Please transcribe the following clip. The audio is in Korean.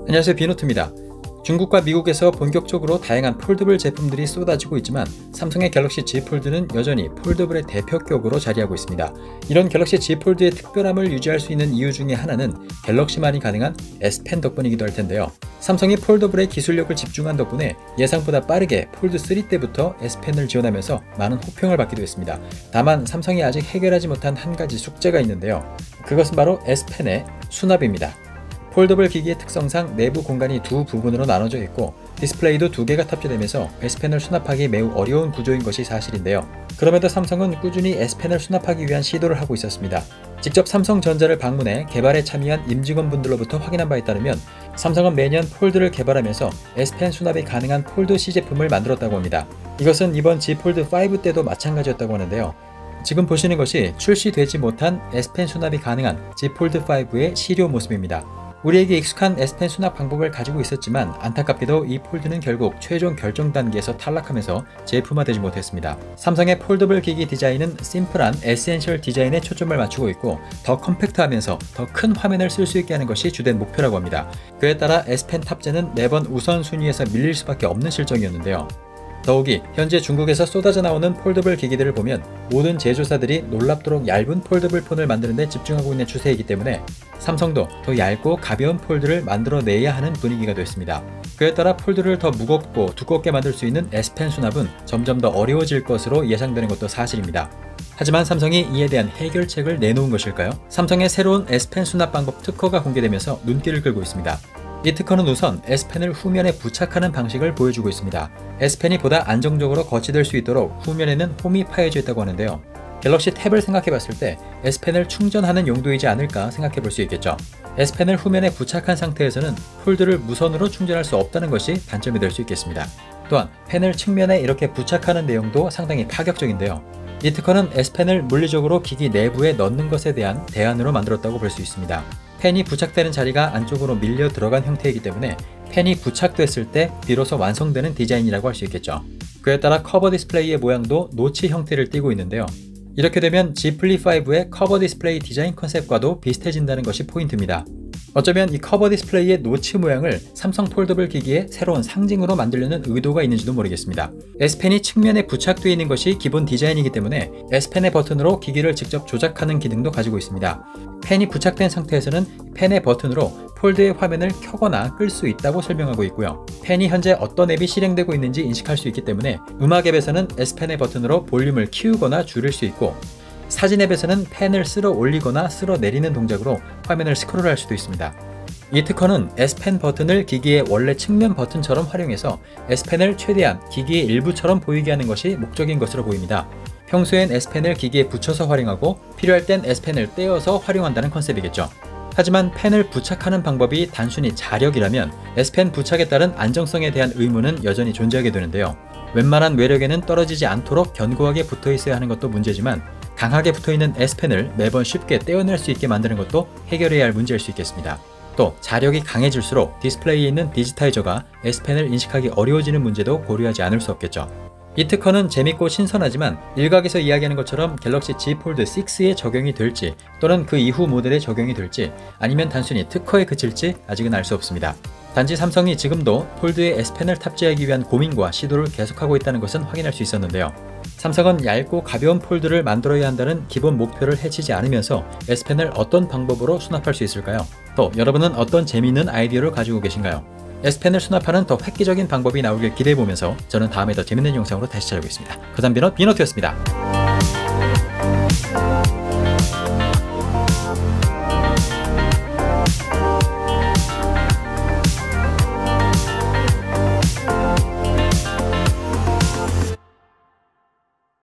안녕하세요, 비노트입니다. 중국과 미국에서 본격적으로 다양한 폴더블 제품들이 쏟아지고 있지만 삼성의 갤럭시 Z 폴드는 여전히 폴더블의 대표격으로 자리하고 있습니다. 이런 갤럭시 Z 폴드의 특별함을 유지할 수 있는 이유 중에 하나는 갤럭시만이 가능한 S펜 덕분이기도 할 텐데요. 삼성이 폴더블의 기술력을 집중한 덕분에 예상보다 빠르게 폴드 3 때부터 S펜을 지원하면서 많은 호평을 받기도 했습니다. 다만 삼성이 아직 해결하지 못한 한 가지 숙제가 있는데요. 그것은 바로 S펜의 수납입니다. 폴더블 기기의 특성상 내부 공간이 두 부분으로 나눠져 있고 디스플레이도 두 개가 탑재되면서 S펜을 수납하기 매우 어려운 구조인 것이 사실인데요. 그럼에도 삼성은 꾸준히 S펜을 수납하기 위한 시도를 하고 있었습니다. 직접 삼성전자를 방문해 개발에 참여한 임직원분들로부터 확인한 바에 따르면 삼성은 매년 폴드를 개발하면서 S펜 수납이 가능한 폴드 C 제품을 만들었다고 합니다. 이것은 이번 Z 폴드 5 때도 마찬가지였다고 하는데요. 지금 보시는 것이 출시되지 못한 S펜 수납이 가능한 Z 폴드 5의 시료 모습입니다. 우리에게 익숙한 S펜 수납 방법을 가지고 있었지만 안타깝게도 이 폴드는 결국 최종 결정 단계에서 탈락하면서 제품화되지 못했습니다. 삼성의 폴더블 기기 디자인은 심플한 에센셜 디자인에 초점을 맞추고 있고 더 컴팩트하면서 더 큰 화면을 쓸 수 있게 하는 것이 주된 목표라고 합니다. 그에 따라 S펜 탑재는 매번 우선순위에서 밀릴 수밖에 없는 실정이었는데요. 더욱이 현재 중국에서 쏟아져 나오는 폴더블 기기들을 보면 모든 제조사들이 놀랍도록 얇은 폴더블 폰을 만드는 데 집중하고 있는 추세이기 때문에 삼성도 더 얇고 가벼운 폴드를 만들어내야 하는 분위기가 됐습니다. 그에 따라 폴드를 더 무겁고 두껍게 만들 수 있는 S펜 수납은 점점 더 어려워질 것으로 예상되는 것도 사실입니다. 하지만 삼성이 이에 대한 해결책을 내놓은 것일까요? 삼성의 새로운 S펜 수납 방법 특허가 공개되면서 눈길을 끌고 있습니다. 이 특허는 우선 S펜을 후면에 부착하는 방식을 보여주고 있습니다. S펜이 보다 안정적으로 거치될 수 있도록 후면에는 홈이 파여져 있다고 하는데요. 갤럭시 탭을 생각해봤을 때 S펜을 충전하는 용도이지 않을까 생각해볼 수 있겠죠. S펜을 후면에 부착한 상태에서는 폴드를 무선으로 충전할 수 없다는 것이 단점이 될 수 있겠습니다. 또한 펜을 측면에 이렇게 부착하는 내용도 상당히 파격적인데요. 이 특허는 S펜을 물리적으로 기기 내부에 넣는 것에 대한 대안으로 만들었다고 볼 수 있습니다. 펜이 부착되는 자리가 안쪽으로 밀려 들어간 형태이기 때문에 펜이 부착됐을 때 비로소 완성되는 디자인이라고 할 수 있겠죠. 그에 따라 커버 디스플레이의 모양도 노치 형태를 띠고 있는데요. 이렇게 되면 Z 플립 5의 커버 디스플레이 디자인 컨셉과도 비슷해진다는 것이 포인트입니다. 어쩌면 이 커버 디스플레이의 노치 모양을 삼성 폴더블 기기의 새로운 상징으로 만들려는 의도가 있는지도 모르겠습니다. S펜이 측면에 부착되어 있는 것이 기본 디자인이기 때문에 S펜의 버튼으로 기기를 직접 조작하는 기능도 가지고 있습니다. 펜이 부착된 상태에서는 펜의 버튼으로 폴드의 화면을 켜거나 끌 수 있다고 설명하고 있고요. 펜이 현재 어떤 앱이 실행되고 있는지 인식할 수 있기 때문에 음악 앱에서는 S펜의 버튼으로 볼륨을 키우거나 줄일 수 있고 사진 앱에서는 펜을 쓸어 올리거나 쓸어 내리는 동작으로 화면을 스크롤할 수도 있습니다. 이 특허는 S펜 버튼을 기기의 원래 측면 버튼처럼 활용해서 S펜을 최대한 기기의 일부처럼 보이게 하는 것이 목적인 것으로 보입니다. 평소엔 S펜을 기기에 붙여서 활용하고 필요할 땐 S펜을 떼어서 활용한다는 컨셉이겠죠. 하지만 펜을 부착하는 방법이 단순히 자력이라면 S펜 부착에 따른 안정성에 대한 의문은 여전히 존재하게 되는데요. 웬만한 외력에는 떨어지지 않도록 견고하게 붙어 있어야 하는 것도 문제지만 강하게 붙어있는 S펜을 매번 쉽게 떼어낼 수 있게 만드는 것도 해결해야 할 문제일 수 있겠습니다. 또 자력이 강해질수록 디스플레이에 있는 디지타이저가 S펜을 인식하기 어려워지는 문제도 고려하지 않을 수 없겠죠. 이 특허는 재밌고 신선하지만 일각에서 이야기하는 것처럼 갤럭시 Z 폴드 6에 적용이 될지 또는 그 이후 모델에 적용이 될지 아니면 단순히 특허에 그칠지 아직은 알 수 없습니다. 단지 삼성이 지금도 폴드에 S펜을 탑재하기 위한 고민과 시도를 계속하고 있다는 것은 확인할 수 있었는데요. 삼성은 얇고 가벼운 폴드를 만들어야 한다는 기본 목표를 해치지 않으면서 S펜을 어떤 방법으로 수납할 수 있을까요? 또 여러분은 어떤 재미있는 아이디어를 가지고 계신가요? S펜을 수납하는 더 획기적인 방법이 나오길 기대해보면서 저는 다음에 더 재밌는 영상으로 다시 찾아오겠습니다. 거담비노 비노트였습니다.